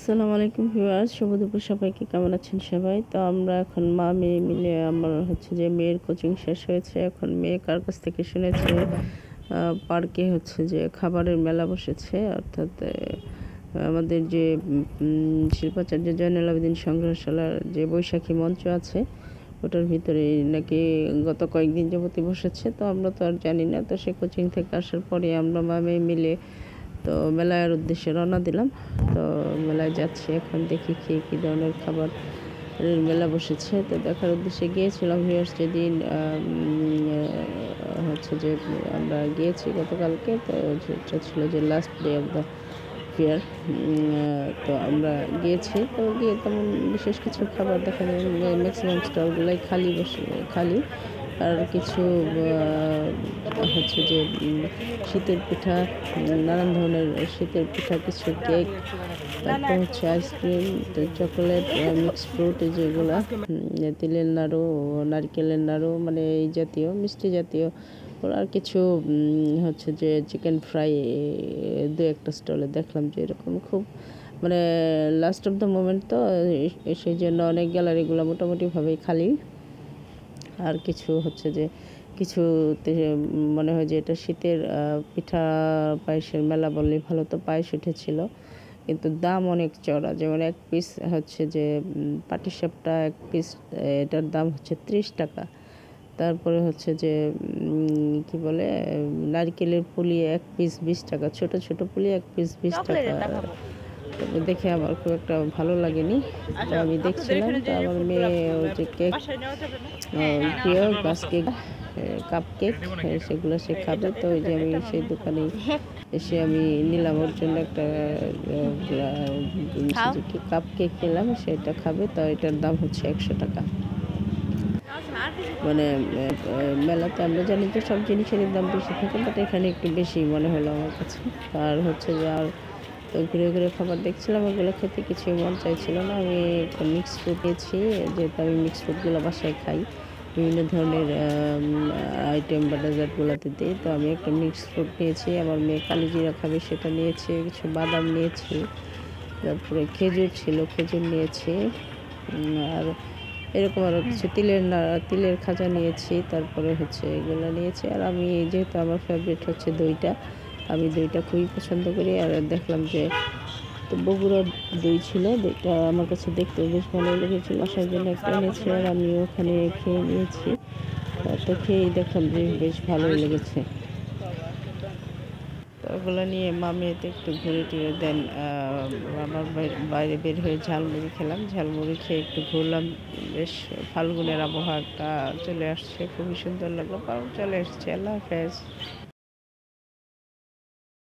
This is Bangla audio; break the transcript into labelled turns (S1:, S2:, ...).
S1: আসসালামু আলাইকুম ভিউয়ার্স, শুভ দুপুর সবাইকে। কেমন আছেন সবাই? তো আমরা এখন মা মেয়ে মিলে আমার হচ্ছে যে মেয়ের কোচিং শেষ হয়েছে। এখন মেয়ে কার কাছ থেকে শুনেছে পার্কে হচ্ছে যে খাবারের মেলা বসেছে, অর্থাৎ আমাদের যে শিল্পাচার্য জয়নুল আবেদীন সংগ্রহশালার যে বৈশাখী মঞ্চ আছে ওটার ভিতরে নাকি গত কয়েকদিন যাবতই বসেছে। তো আমরা তো আর জানি না। তো সে কোচিং থেকে আসার পরে আমরা মা মেয়ে মিলে তো মেলার উদ্দেশ্যে রওনা দিলাম। তো মেলায় যাচ্ছি, এখন দেখি কী ধরনের খাবার মেলা বসেছে। তো দেখার উদ্দেশ্যে গিয়েছিলাম ভিউয়ার্স, যেদিন হচ্ছে যে আমরা গিয়েছি গতকালকে। তো এটা ছিল যে last day of the fair. তো আমরা গিয়েছি, তো গিয়ে তেমন বিশেষ কিছু খাবার দেখা যায়, ম্যাক্সিমাম স্টলগুলাই খালি। আর কিছু হচ্ছে যে শীতের পিঠা, নানান ধরনের শীতের পিঠা, কিছু কেক, তারপর হচ্ছে আইসক্রিম, তো চকোলেট, মিক্স ফ্রুট, যেগুলো তিলের নাড়ু, নারকেলের নাড়ু, মানে এই জাতীয় মিষ্টি জাতীয়। আর কিছু হচ্ছে যে চিকেন ফ্রাই দু একটা স্টলে দেখলাম যে এরকম খুব মানে লাস্ট অফ দ্য মোমেন্ট। তো সেই জন্য অনেক গ্যালারিগুলো মোটামুটিভাবেই খালি। আর কিছু হচ্ছে যে কিছুতে মনে হয় যে এটা শীতের পিঠা পায়েসের মেলা বললেই ভালো। তো পায়েস উঠেছিল, কিন্তু দাম অনেক চড়া। যেমন এক পিস হচ্ছে যে পাটিসাপটা এক পিস, এটার দাম হচ্ছে 30 টাকা। তারপরে হচ্ছে যে কি বলে নারকেলের পুলি এক পিস 20 টাকা, ছোট ছোট পুলি এক পিস 20 টাকা। দেখে আমার খুব একটা ভালো লাগেনি। তো আমি দেখছিলাম, তো আমার মেয়ে যে কেক প্রিয়, গ্লাস কেক, কাপ কেক, সেগুলো সে খাবে। তো ওই যে আমি সেই দোকানে এসে আমি নিলাম ওর জন্য একটা কাপ কেক নিলাম, সেটা খাবে। তো এটার দাম হচ্ছে 100 টাকা। মানে মেলাতে আমরা জানি যে সব জিনিসেরই দাম বেশি থাকে, বাট এখানে একটু বেশি মনে হলো আমার কাছে। আর হচ্ছে যে আর তো ঘুরে ঘুরে খাবার দেখছিলাম, ওগুলো খেতে কিছুই মন চাইছিল না। আমি একটা মিক্স ফ্রুট নিয়েছি, যেহেতু আমি মিক্স ফ্রুটগুলো বাসায় খাই বিভিন্ন ধরনের আইটেম বা ডেজার্টগুলোতে দিই। তো আমি একটা মিক্স ফ্রুট নিয়েছি, আমার মেয়ে কালিজিরা খাবে সেটা নিয়েছি, কিছু বাদাম নিয়েছি, তারপরে খেজুর ছিল, খেজুর নিয়েছি, আর এরকম আরও কিছু তিলের খাজা নিয়েছি। তারপরে হচ্ছে এগুলো নিয়েছি। আর আমি যেহেতু আমার ফেভারিট হচ্ছে দইটা, আমি দইটা খুবই পছন্দ করি। আর দেখলাম যে তো বগুড়ার দই ছিল, দইটা আমার কাছে দেখতেও বেশ ভালো লেগেছিল, আসার জন্য একটা এনেছি। আর আমি ওখানে খেয়ে নিয়েছি। তো খেয়েই দেখলাম যে বেশ ভালোই লেগেছে। তো ওগুলো নিয়ে মামিতে একটু ঘুরে টুরে দেন আমার বাইরে বের হয়ে ঝালমুড়ি খেলাম। ঝালমুড়ি খেয়ে একটু ঘুরলাম। বেশ ফাল্গুনের আবহাওয়া একটা চলে আসছে, খুবই সুন্দর লাগলো। চলে এসছে। আল্লাহ হাফেজ।